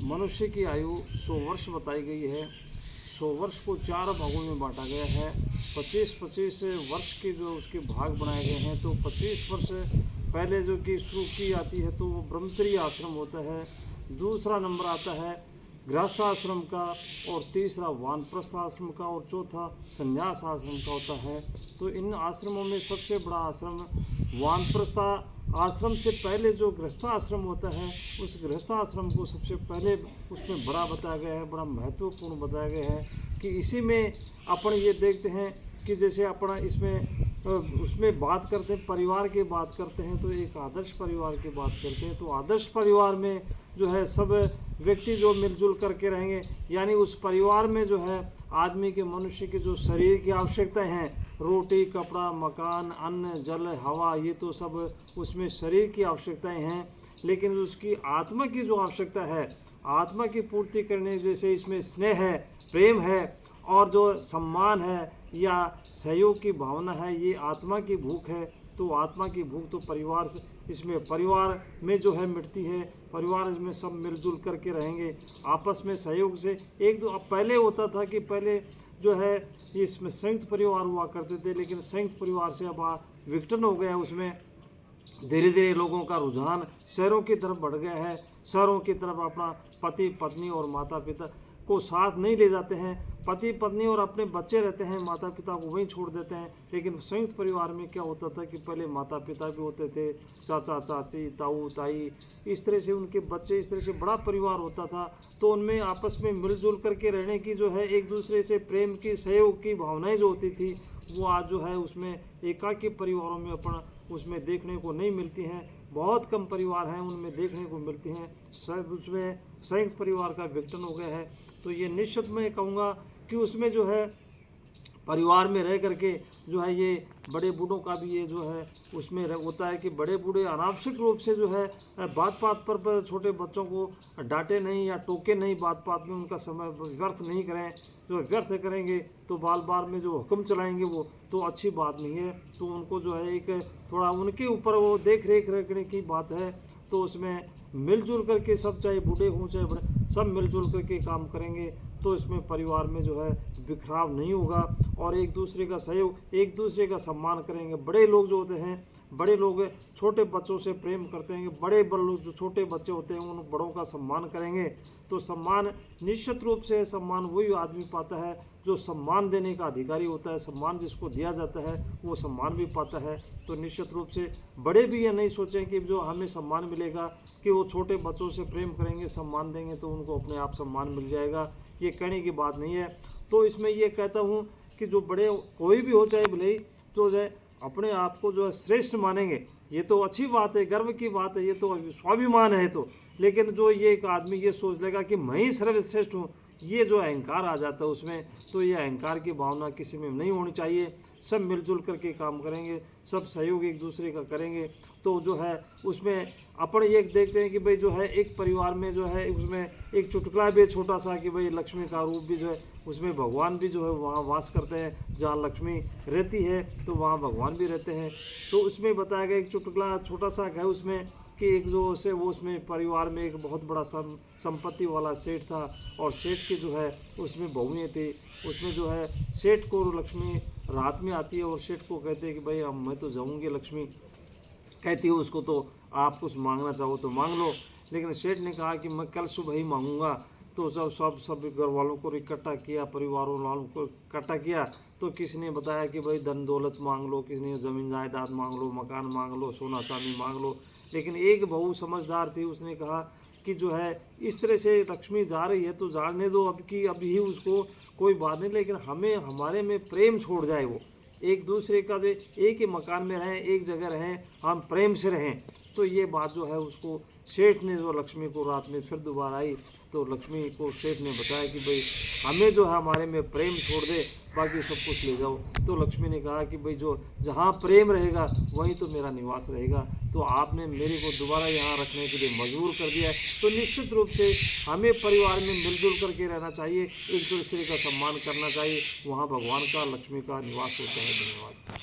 मनुष्य की आयु 100 वर्ष बताई गई है। 100 वर्ष को 4 भागों में बांटा गया है। 25-25 वर्ष के जो उसके भाग बनाए गए हैं। तो 25 वर्ष पहले जो कि शुरू की आती है तो वो ब्रह्मचर्य आश्रम होता है। दूसरा नंबर आता है गृहस्थ आश्रम का, और तीसरा वानप्रस्थ आश्रम का, और चौथा संन्यास आश्रम का होता है। तो इन आश्रमों में सबसे बड़ा आश्रम वानप्रस्थ आश्रम से पहले जो गृहस्थ आश्रम होता है, उस गृहस्थ आश्रम को सबसे पहले उसमें बड़ा बताया गया है, बड़ा महत्वपूर्ण बताया गया है कि इसी में अपन ये देखते हैं कि जैसे अपना इसमें उसमें बात करते हैं, परिवार की बात करते हैं, तो एक आदर्श परिवार की बात करते हैं। तो आदर्श परिवार में जो है सब व्यक्ति जो मिलजुल करके रहेंगे, यानी उस परिवार में जो है आदमी के, मनुष्य के जो शरीर की आवश्यकताएं हैं, रोटी, कपड़ा, मकान, अन्न, जल, हवा, ये तो सब उसमें शरीर की आवश्यकताएं हैं। लेकिन उसकी आत्मा की जो आवश्यकता है, आत्मा की पूर्ति करने, जैसे इसमें स्नेह है, प्रेम है, और जो सम्मान है या सहयोग की भावना है, ये आत्मा की भूख है। तो आत्मा की भूख तो परिवार से, इसमें परिवार में जो है मिटती है। परिवार में सब मिलजुल करके रहेंगे, आपस में सहयोग से एक दो। अब पहले होता था कि पहले जो है इसमें संयुक्त परिवार हुआ करते थे, लेकिन संयुक्त परिवार से अब विघटन हो गया। उसमें धीरे धीरे लोगों का रुझान शहरों की तरफ बढ़ गया है। शहरों की तरफ अपना पति पत्नी और माता पिता को साथ नहीं ले जाते हैं, पति पत्नी और अपने बच्चे रहते हैं, माता पिता को वहीं छोड़ देते हैं। लेकिन संयुक्त परिवार में क्या होता था कि पहले माता पिता भी होते थे, चाचा चाची, ताऊ ताई, इस तरह से उनके बच्चे, इस तरह से बड़ा परिवार होता था। तो उनमें आपस में मिलजुल करके रहने की जो है, एक दूसरे से प्रेम की, सहयोग की भावनाएं जो होती थी, वो आज जो है उसमें एकाकी परिवारों में अपन उसमें देखने को नहीं मिलती हैं। बहुत कम परिवार हैं उनमें देखने को मिलती हैं। सब उसमें संयुक्त परिवार का विघटन हो गया है। तो ये निश्चित मैं कहूँगा कि उसमें जो है परिवार में रह करके जो है ये बड़े बूढ़ों का भी ये जो है उसमें होता है कि बड़े बूढ़े अनावश्यक रूप से जो है बात बात पर छोटे बच्चों को डांटे नहीं या टोके नहीं, बात बात में उनका समय व्यर्थ नहीं करें। जो व्यर्थ करेंगे तो बाल बार में जो हुक्म चलाएंगे वो तो अच्छी बात नहीं है। तो उनको जो है एक थोड़ा उनके ऊपर वो देख रेख रखने की बात है। तो उसमें मिलजुल करके सब, चाहे बूढ़े हों चाहे बड़े, सब मिलजुल करके काम करेंगे तो इसमें परिवार में जो है बिखराव नहीं होगा, और एक दूसरे का सहयोग, एक दूसरे का सम्मान करेंगे। बड़े लोग जो होते हैं, बड़े लोग छोटे बच्चों से प्रेम करते हैं, बड़े लोग जो छोटे बच्चे होते हैं उन बड़ों का सम्मान करेंगे। तो सम्मान निश्चित रूप से सम्मान वही आदमी पाता है जो सम्मान देने का अधिकारी होता है। सम्मान जिसको दिया जाता है वो सम्मान भी पाता है। तो निश्चित रूप से बड़े भी ये नहीं सोचें कि जो हमें सम्मान मिलेगा कि वो छोटे बच्चों से प्रेम करेंगे, सम्मान देंगे तो उनको अपने आप सम्मान मिल जाएगा, ये कहने की बात नहीं है। तो इसमें ये कहता हूँ कि जो बड़े कोई भी हो, चाहे भले ही, तो जो है अपने आप को जो है श्रेष्ठ मानेंगे, ये तो अच्छी बात है, गर्व की बात है, ये तो स्वाभिमान है। तो लेकिन जो ये एक आदमी ये सोच लेगा कि मैं ही सर्वश्रेष्ठ हूँ, ये जो अहंकार आ जाता है उसमें, तो ये अहंकार की भावना किसी में नहीं होनी चाहिए। सब मिलजुल करके काम करेंगे, सब सहयोग एक दूसरे का करेंगे तो जो है उसमें अपन ये देखते हैं कि भाई जो है एक परिवार में जो है उसमें एक चुटकुला भी छोटा सा कि भाई लक्ष्मी का रूप भी जो है उसमें भगवान भी जो है वहाँ वास करते हैं। जहाँ लक्ष्मी रहती है तो वहाँ भगवान भी रहते हैं। तो उसमें बताया गया एक चुटकुला छोटा सा है उसमें कि एक जो से वो उसमें परिवार में एक बहुत बड़ा संपत्ति वाला सेठ था, और सेठ की जो है उसमें बहुएँ थी। उसमें जो है सेठ को लक्ष्मी रात में आती है और सेठ को कहते हैं कि भाई अब मैं तो जाऊँगी। लक्ष्मी कहती है उसको तो आप कुछ मांगना चाहो तो मांग लो। लेकिन सेठ ने कहा कि मैं कल सुबह ही मांगूंगा। तो सब घर वालों को इकट्ठा किया, परिवारों वालों को इकट्ठा किया। तो किसी ने बताया कि भाई धन दौलत मांग लो, किसी ने ज़मीन जायदाद मांग लो, मकान मांग लो, सोना चांदी मांग लो। लेकिन एक बहू समझदार थी, उसने कहा कि जो है इस तरह से लक्ष्मी जा रही है तो जाने दो, अब की अब ही उसको कोई बात नहीं, लेकिन हमें हमारे में प्रेम छोड़ जाए। वो एक दूसरे का जो एक ही मकान में रहें, एक जगह रहें, हम प्रेम से रहें। तो ये बात जो है उसको सेठ ने जो लक्ष्मी को रात में फिर दोबारा आई तो लक्ष्मी को सेठ ने बताया कि भाई हमें जो है हमारे में प्रेम छोड़ दे, बाकी सब कुछ ले जाओ। तो लक्ष्मी ने कहा कि भाई जो जहाँ प्रेम रहेगा वहीं तो मेरा निवास रहेगा। तो आपने मेरे को दोबारा यहाँ रखने के लिए मजबूर कर दिया है। तो निश्चित रूप से हमें परिवार में मिलजुल करके रहना चाहिए, एक दूसरे का सम्मान करना चाहिए, वहाँ भगवान का, लक्ष्मी का निवास होता है। धन्यवाद।